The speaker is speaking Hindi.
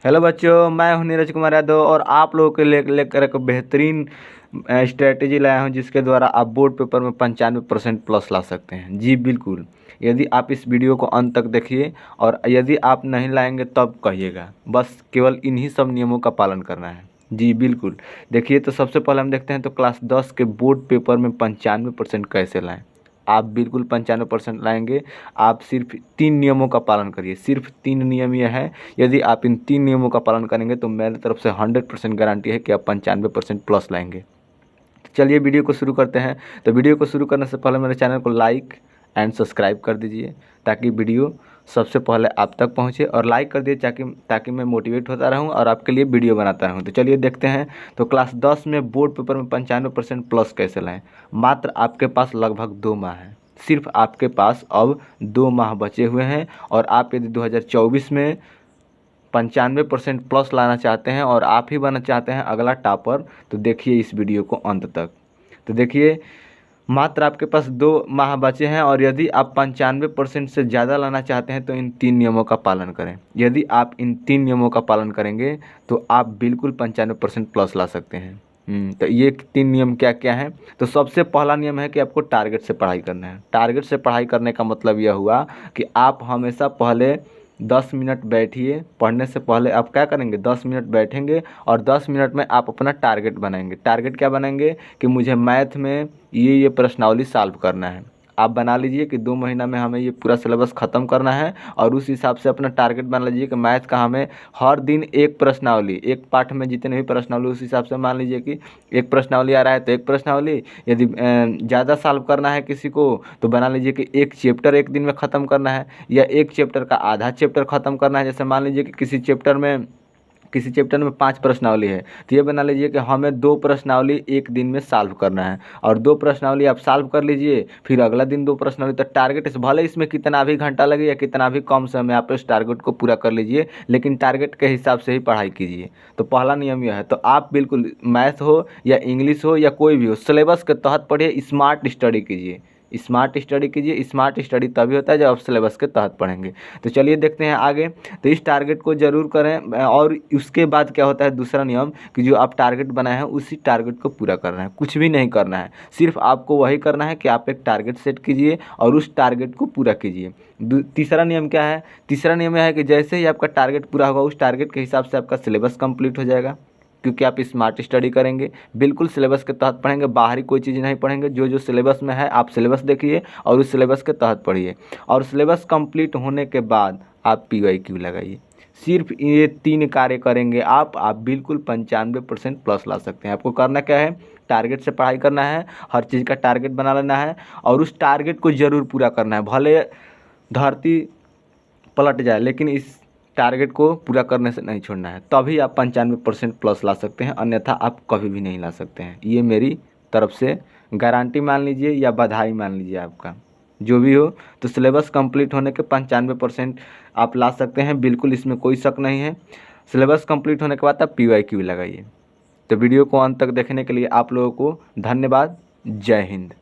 हेलो बच्चों, मैं हूं नीरज कुमार यादव और आप लोगों के लेकर एक बेहतरीन स्ट्रेटेजी लाया हूं जिसके द्वारा आप बोर्ड पेपर में 95% प्लस ला सकते हैं। जी बिल्कुल, यदि आप इस वीडियो को अंत तक देखिए और यदि आप नहीं लाएंगे तब कहिएगा। बस केवल इन्हीं सब नियमों का पालन करना है। जी बिल्कुल, देखिए तो सबसे पहले हम देखते हैं तो क्लास 10 के बोर्ड पेपर में 95% कैसे लाएँ। आप बिल्कुल 95% लाएंगे। आप सिर्फ 3 नियमों का पालन करिए। सिर्फ 3 नियम ये है, यदि आप इन 3 नियमों का पालन करेंगे तो मेरी तरफ से 100% गारंटी है कि आप 95% प्लस लाएंगे। चलिए वीडियो को शुरू करते हैं। तो वीडियो को शुरू करने से पहले मेरे चैनल को लाइक एंड सब्सक्राइब कर दीजिए ताकि वीडियो सबसे पहले आप तक पहुंचे, और लाइक कर दिए ताकि मैं मोटिवेट होता रहूं और आपके लिए वीडियो बनाता रहूं। तो चलिए देखते हैं तो क्लास 10 में बोर्ड पेपर में 95% प्लस कैसे लाएं। मात्र आपके पास लगभग 2 माह है। सिर्फ आपके पास अब 2 माह बचे हुए हैं और आप यदि 2024 में 95% प्लस लाना चाहते हैं और आप ही बनना चाहते हैं अगला टॉपर, तो देखिए इस वीडियो को अंत तक। तो देखिए मात्र आपके पास 2 माह बचे हैं और यदि आप 95% से ज़्यादा लाना चाहते हैं तो इन 3 नियमों का पालन करें। यदि आप इन 3 नियमों का पालन करेंगे तो आप बिल्कुल 95% प्लस ला सकते हैं। तो ये 3 नियम क्या क्या हैं? तो सबसे पहला नियम है कि आपको टारगेट से पढ़ाई करना है। टारगेट से पढ़ाई करने का मतलब यह हुआ कि आप हमेशा पहले 10 मिनट बैठिए। पढ़ने से पहले आप क्या करेंगे, 10 मिनट बैठेंगे और 10 मिनट में आप अपना टारगेट बनाएंगे। टारगेट क्या बनाएंगे कि मुझे मैथ में ये प्रश्नावली सॉल्व करना है। आप बना लीजिए कि 2 महीना में हमें ये पूरा सिलेबस ख़त्म करना है और उस हिसाब से अपना टारगेट बना लीजिए कि मैथ का हमें हर दिन एक प्रश्नावली, एक पाठ में जितने भी प्रश्नावली, उस हिसाब से मान लीजिए कि एक प्रश्नावली आ रहा है तो एक प्रश्नावली। यदि ज़्यादा सॉल्व करना है किसी को तो बना लीजिए कि एक चैप्टर एक दिन में ख़त्म करना है या एक चैप्टर का आधा चैप्टर ख़त्म करना है। जैसे मान लीजिए कि किसी चैप्टर में 5 प्रश्नावली है तो ये बना लीजिए कि हमें 2 प्रश्नावली एक दिन में सॉल्व करना है और 2 प्रश्नावली आप सॉल्व कर लीजिए, फिर अगला दिन 2 प्रश्नावली। तो टारगेट भले इसमें कितना भी घंटा लगे या कितना भी कम समय में आप इस टारगेट को पूरा कर लीजिए, लेकिन टारगेट के हिसाब से ही पढ़ाई कीजिए। तो पहला नियम यह है। तो आप बिल्कुल मैथ हो या इंग्लिश हो या कोई भी हो, सिलेबस के तहत पढ़िए, स्मार्ट स्टडी कीजिए। स्मार्ट स्टडी कीजिए। स्मार्ट स्टडी तभी होता है जब आप सिलेबस के तहत पढ़ेंगे। तो चलिए देखते हैं आगे। तो इस टारगेट को ज़रूर करें और उसके बाद क्या होता है दूसरा नियम कि जो आप टारगेट बनाए हैं उसी टारगेट को पूरा करना है, कुछ भी नहीं करना है। सिर्फ आपको वही करना है कि आप एक टारगेट सेट कीजिए और उस टारगेट को पूरा कीजिए। तीसरा नियम क्या है? तीसरा नियम यह है कि जैसे ही आपका टारगेट पूरा होगा उस टारगेट के हिसाब से आपका सिलेबस कंप्लीट हो जाएगा, क्योंकि आप स्मार्ट स्टडी करेंगे। बिल्कुल सिलेबस के तहत पढ़ेंगे, बाहरी कोई चीज़ नहीं पढ़ेंगे। जो जो सिलेबस में है आप सिलेबस देखिए और उस सिलेबस के तहत पढ़िए और सिलेबस कंप्लीट होने के बाद आप PYQ लगाइए। सिर्फ ये 3 कार्य करेंगे आप बिल्कुल 95% प्लस ला सकते हैं। आपको करना क्या है? टारगेट से पढ़ाई करना है, हर चीज़ का टारगेट बना लेना है और उस टारगेट को ज़रूर पूरा करना है। भले धरती पलट जाए लेकिन इस टारगेट को पूरा करने से नहीं छोड़ना है, तभी आप 95% प्लस ला सकते हैं, अन्यथा आप कभी भी नहीं ला सकते हैं। ये मेरी तरफ से गारंटी मान लीजिए या बधाई मान लीजिए, आपका जो भी हो। तो सिलेबस कंप्लीट होने के 95% आप ला सकते हैं, बिल्कुल इसमें कोई शक नहीं है। सिलेबस कंप्लीट होने के बाद आप PYQ लगाइए। तो वीडियो को अंत तक देखने के लिए आप लोगों को धन्यवाद। जय हिंद।